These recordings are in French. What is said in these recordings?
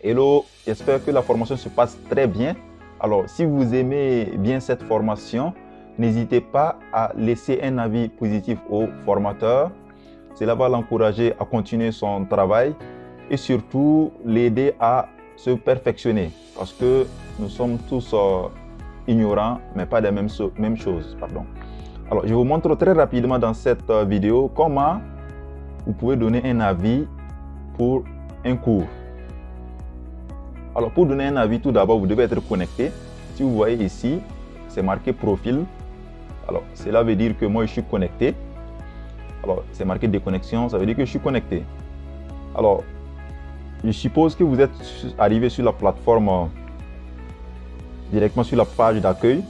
Hello, j'espère que la formation se passe très bien. Alors, si vous aimez bien cette formation, n'hésitez pas à laisser un avis positif au formateur. Cela va l'encourager à continuer son travail et surtout l'aider à se perfectionner parce que nous sommes tous ignorants, mais pas des mêmes choses. Pardon. Alors, je vous montre très rapidement dans cette vidéo comment vous pouvez donner un avis pour un cours. Alors, pour donner un avis, tout d'abord, vous devez être connecté. Si vous voyez ici, c'est marqué profil. Alors, cela veut dire que moi, je suis connecté. Alors, c'est marqué déconnexion, ça veut dire que je suis connecté. Alors, je suppose que vous êtes arrivé sur la plateforme directement sur la page d'accueil.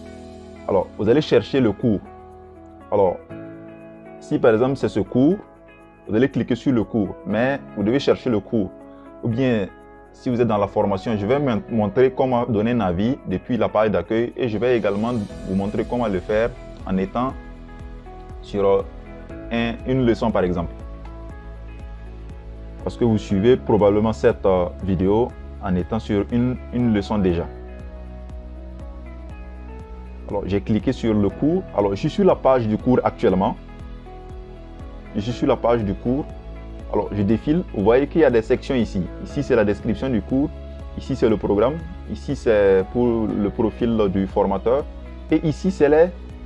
Alors, vous allez chercher le cours. Alors, si par exemple c'est ce cours, vous allez cliquer sur le cours, mais vous devez chercher le cours. Ou bien, si vous êtes dans la formation, je vais vous montrer comment donner un avis depuis la page d'accueil et je vais également vous montrer comment le faire en étant sur une leçon par exemple. Parce que vous suivez probablement cette vidéo en étant sur une leçon déjà. Alors, j'ai cliqué sur le cours. Alors, je suis sur la page du cours actuellement. Je suis sur la page du cours. Alors, je défile. Vous voyez qu'il y a des sections ici. Ici, c'est la description du cours. Ici, c'est le programme. Ici, c'est pour le profil du formateur. Et ici, c'est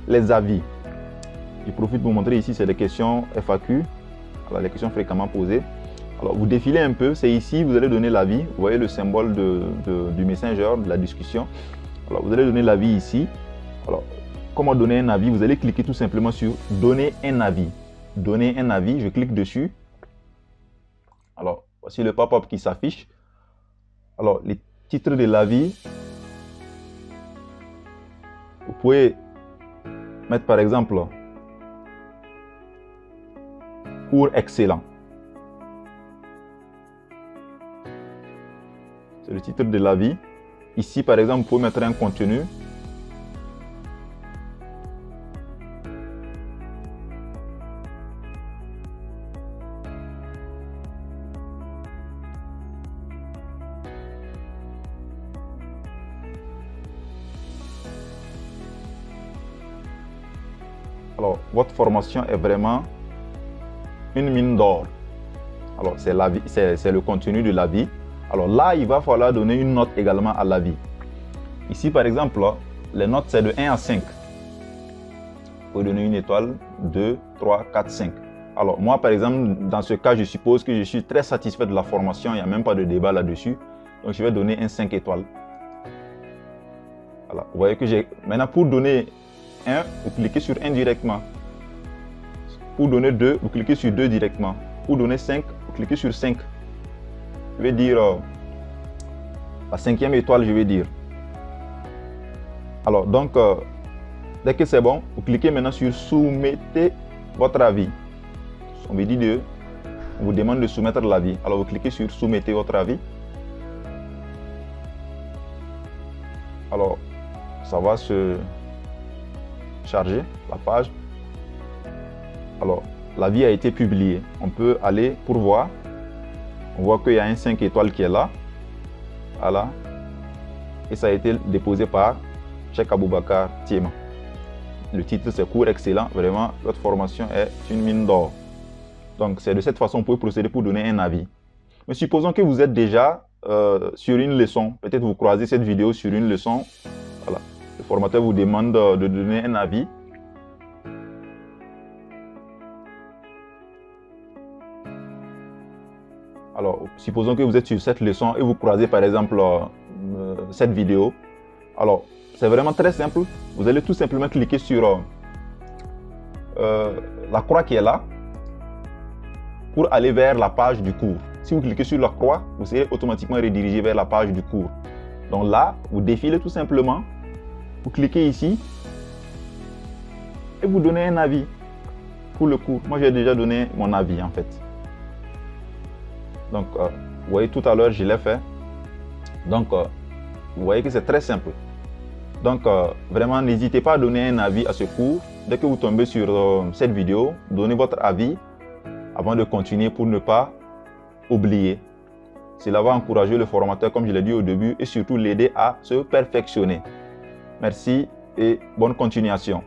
les avis. Je profite pour vous montrer ici, c'est les questions FAQ. Alors, les questions fréquemment posées. Alors, vous défilez un peu. C'est ici, vous allez donner l'avis. Vous voyez le symbole du messenger, de la discussion. Alors, vous allez donner l'avis ici. Alors, comment donner un avis? Vous allez cliquer tout simplement sur donner un avis. Donner un avis, je clique dessus. Alors, voici le pop-up qui s'affiche. Alors, les titres de l'avis. Vous pouvez mettre par exemple cours excellent. C'est le titre de l'avis. Ici, par exemple, vous pouvez mettre un contenu. Alors, votre formation est vraiment une mine d'or. Alors, c'est le contenu de l'avis. Alors là, il va falloir donner une note également à l'avis. Ici, par exemple, les notes, c'est de 1 à 5. Vous pouvez donner une étoile, 2, 3, 4, 5. Alors, moi, par exemple, dans ce cas, je suppose que je suis très satisfait de la formation. Il n'y a même pas de débat là-dessus. Donc, je vais donner un 5 étoiles. Voilà. Vous voyez que j'ai... Maintenant, pour donner 1, vous cliquez sur 1 directement. Pour donner 2, vous cliquez sur 2 directement. Pour donner 5, vous cliquez sur 5. Je vais dire la 5e étoile, je vais dire. Alors, donc, dès que c'est bon, vous cliquez maintenant sur soumettez votre avis. On vous dit on vous demande de soumettre l'avis. Alors, vous cliquez sur soumettez votre avis. Alors, ça va se charger la page. Alors, l'avis a été publié. On peut aller pour voir. On voit qu'il y a un 5 étoiles qui est là. Voilà. Et ça a été déposé par Cheikh Aboubakar Thiema. Le titre, c'est cours excellent. Vraiment, votre formation est une mine d'or. Donc, c'est de cette façon que vous pouvez procéder pour donner un avis. Mais supposons que vous êtes déjà sur une leçon. Peut-être vous croisez cette vidéo sur une leçon. Voilà. Le formateur vous demande de donner un avis. Alors, supposons que vous êtes sur cette leçon et vous croisez par exemple cette vidéo. Alors, c'est vraiment très simple. Vous allez tout simplement cliquer sur la croix qui est là pour aller vers la page du cours. Si vous cliquez sur la croix, vous serez automatiquement redirigé vers la page du cours. Donc là, vous défilez tout simplement. Vous cliquez ici et vous donnez un avis pour le cours. Moi, j'ai déjà donné mon avis en fait. Donc, vous voyez, tout à l'heure, je l'ai fait. Donc, vous voyez que c'est très simple. Donc, vraiment, n'hésitez pas à donner un avis à ce cours. Dès que vous tombez sur cette vidéo, donnez votre avis avant de continuer pour ne pas oublier. Cela va encourager le formateur, comme je l'ai dit au début, et surtout l'aider à se perfectionner. Merci et bonne continuation.